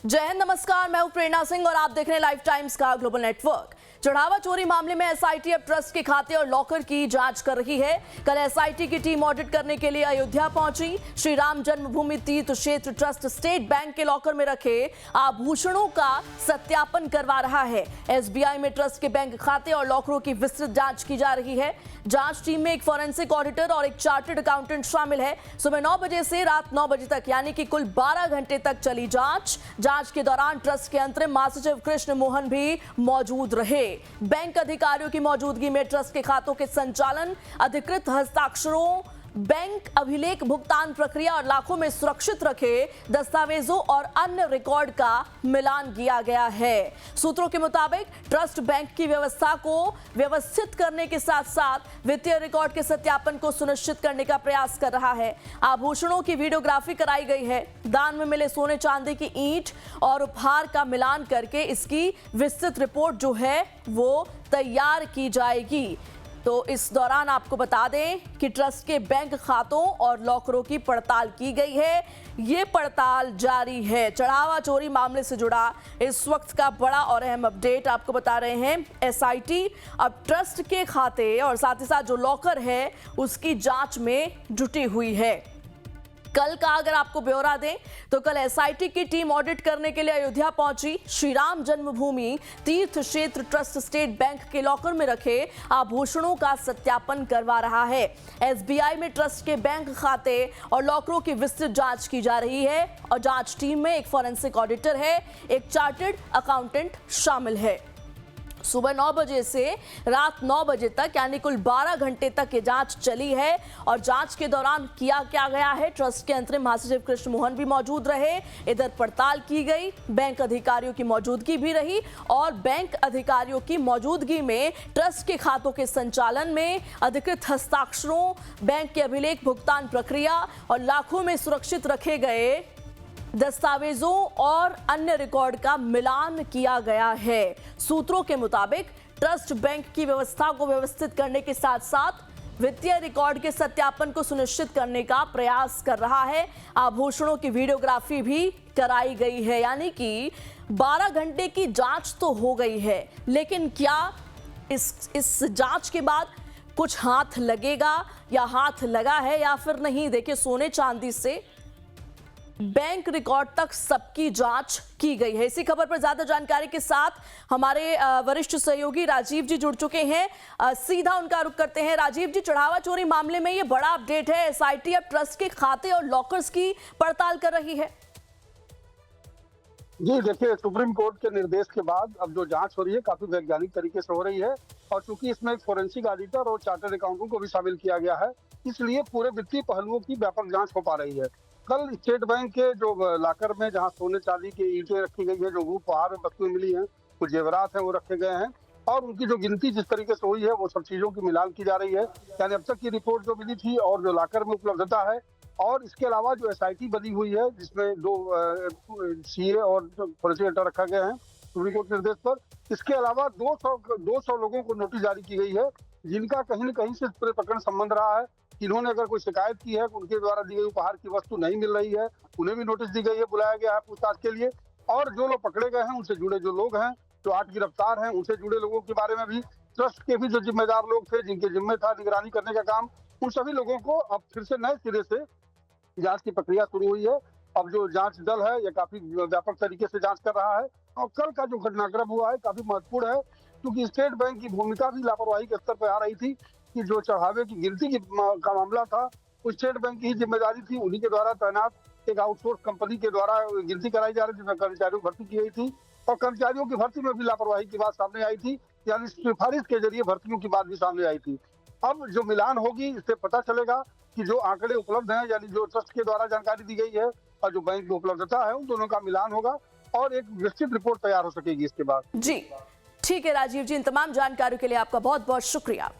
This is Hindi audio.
जय हिंद, नमस्कार। मैं हूं प्रेरणा सिंह और आप देख रहे हैं लाइव टाइम्स का ग्लोबल नेटवर्क। चढ़ावा चोरी मामले में एसआईटी अब ट्रस्ट के खाते और लॉकर की जांच कर रही है। कल एसआईटी की टीम ऑडिट करने के लिए अयोध्या पहुंची। श्री राम जन्मभूमि तीर्थ क्षेत्र ट्रस्ट स्टेट बैंक के लॉकर में रखे आभूषणों का सत्यापन करवा रहा है। एसबीआई में ट्रस्ट के बैंक खाते और लॉकरों की विस्तृत जांच की जा रही है। जांच टीम में एक फॉरेंसिक ऑडिटर और एक चार्टर्ड अकाउंटेंट शामिल है। सुबह 9 बजे से रात 9 बजे तक यानी कि कुल 12 घंटे तक चली जांच के दौरान ट्रस्ट के अंतरिम महासचिव कृष्ण मोहन भी मौजूद रहे। बैंक अधिकारियों की मौजूदगी में ट्रस्ट के खातों के संचालन, अधिकृत हस्ताक्षरों, बैंक अभिलेख, भुगतान प्रक्रिया और लाखों में सुरक्षित रखे दस्तावेजों और अन्य रिकॉर्ड का मिलान किया गया है। सूत्रों के मुताबिक ट्रस्ट बैंक की व्यवस्था को व्यवस्थित करने के साथ साथ वित्तीय रिकॉर्ड के सत्यापन को सुनिश्चित करने का प्रयास कर रहा है। आभूषणों की वीडियोग्राफी कराई गई है। दान में मिले सोने चांदी की ईंट और उपहार का मिलान करके इसकी विस्तृत रिपोर्ट जो है वो तैयार की जाएगी। तो इस दौरान आपको बता दें कि ट्रस्ट के बैंक खातों और लॉकरों की पड़ताल की गई है। ये पड़ताल जारी है। चढ़ावा चोरी मामले से जुड़ा इस वक्त का बड़ा और अहम अपडेट आपको बता रहे हैं। एसआईटी अब ट्रस्ट के खाते और साथ ही साथ जो लॉकर है उसकी जांच में जुटी हुई है। कल का अगर आपको ब्यौरा दें तो कल एसआईटी की टीम ऑडिट करने के लिए अयोध्या पहुंची। श्री राम जन्मभूमि तीर्थ क्षेत्र ट्रस्ट स्टेट बैंक के लॉकर में रखे आभूषणों का सत्यापन करवा रहा है। एसबीआई में ट्रस्ट के बैंक खाते और लॉकरों की विस्तृत जांच की जा रही है और जांच टीम में एक फॉरेंसिक ऑडिटर है, एक चार्टर्ड अकाउंटेंट शामिल है। सुबह 9 बजे से रात 9 बजे तक यानी कुल 12 घंटे तक ये जांच चली है और जांच के दौरान किया क्या गया है, ट्रस्ट के अंतरिम महासचिव कृष्ण मोहन भी मौजूद रहे। इधर पड़ताल की गई, बैंक अधिकारियों की मौजूदगी भी रही और बैंक अधिकारियों की मौजूदगी में ट्रस्ट के खातों के संचालन में, अधिकृत हस्ताक्षरों, बैंक के अभिलेख, भुगतान प्रक्रिया और लाखों में सुरक्षित रखे गए दस्तावेजों और अन्य रिकॉर्ड का मिलान किया गया है। सूत्रों के मुताबिक ट्रस्ट बैंक की व्यवस्था को व्यवस्थित करने के साथ साथ वित्तीय रिकॉर्ड के सत्यापन को सुनिश्चित करने का प्रयास कर रहा है। आभूषणों की वीडियोग्राफी भी कराई गई है, यानी कि 12 घंटे की जांच तो हो गई है, लेकिन क्या इस जांच के बाद कुछ हाथ लगेगा या हाथ लगा है या फिर नहीं? देखिए, सोने चांदी से बैंक रिकॉर्ड तक सबकी जांच की गई है। इसी खबर पर ज्यादा जानकारी के साथ हमारे वरिष्ठ सहयोगी राजीव जी जुड़ चुके हैं। सीधा उनका रुख करते हैं। राजीव जी, चढ़ावा चोरी मामले में ये बड़ा अपडेट है। एसआईटी अब ट्रस्ट के खाते और लॉकर्स की पड़ताल कर रही है। जी देखिए, सुप्रीम कोर्ट के निर्देश के बाद अब जो जांच हो रही है काफी वैज्ञानिक तरीके से हो रही है और चूंकि इसमें एक फोरेंसिक ऑडिटर और चार्टर्ड अकाउंटेंट को भी शामिल किया गया है, इसलिए पूरे वित्तीय पहलुओं की व्यापक जांच हो पा रही है। कल स्टेट बैंक के जो लॉकर में जहां सोने चांदी की ईंटें रखी गई है, जो उपहार में वस्तुएं मिली हैं, कुछ जेवरात हैं, वो रखे गए हैं और उनकी जो गिनती जिस तरीके से हुई है वो सब चीजों की मिलान की जा रही है। यानी अब तक की रिपोर्ट जो मिली थी और जो लॉकर में उपलब्धता है और इसके अलावा जो एसआईटी बनी हुई है जिसमें 2 सीए और फॉरेंसिक ऑडिटर रखा गया है सुप्रीम कोर्ट निर्देश पर, इसके अलावा 200 लोगों को नोटिस जारी की गई है जिनका कहीं न कहीं से पूरे प्रकरण संबंध रहा है। इन्होंने अगर कोई शिकायत की है, उनके द्वारा दी गई उपहार की वस्तु नहीं मिल रही है, उन्हें भी नोटिस दी गई है, बुलाया गया है पूछताछ के लिए। और जो लोग पकड़े गए हैं, उनसे जुड़े जो लोग हैं, जो 8 गिरफ्तार हैं, उनसे जुड़े लोगों के बारे में भी, ट्रस्ट के भी जो जिम्मेदार लोग थे जिनके जिम्मे था निगरानी करने का काम, उन सभी लोगों को अब फिर से नए सिरे से जांच की प्रक्रिया शुरू हुई है। अब जो जांच दल है ये काफी व्यापक तरीके से जांच कर रहा है और कल का जो घटनाक्रम हुआ है काफी महत्वपूर्ण है, क्योंकि स्टेट बैंक की भूमिका भी लापरवाही के स्तर पर आ रही थी कि जो चढ़ावे की गिनती का मामला था वो स्टेट बैंक की ही जिम्मेदारी थी। उन्हीं के द्वारा तैनात एक आउटसोर्स कंपनी के द्वारा गिनती कराई जा रही थी, जिसमें कर्मचारियों की भर्ती की गई थी और कर्मचारियों की भर्ती में भी लापरवाही की बात सामने आई थी, यानी सिफारिश के जरिए भर्तियों की बात भी सामने आई थी। अब जो मिलान होगी इससे पता चलेगा कि जो आंकड़े उपलब्ध हैं, यानी जो ट्रस्ट के द्वारा जानकारी दी गई है और जो बैंक की उपलब्धता है, उन दोनों का मिलान होगा और एक विस्तृत रिपोर्ट तैयार हो सकेगी इसके बाद। जी ठीक है राजीव जी, इन तमाम जानकारियों के लिए आपका बहुत बहुत शुक्रिया।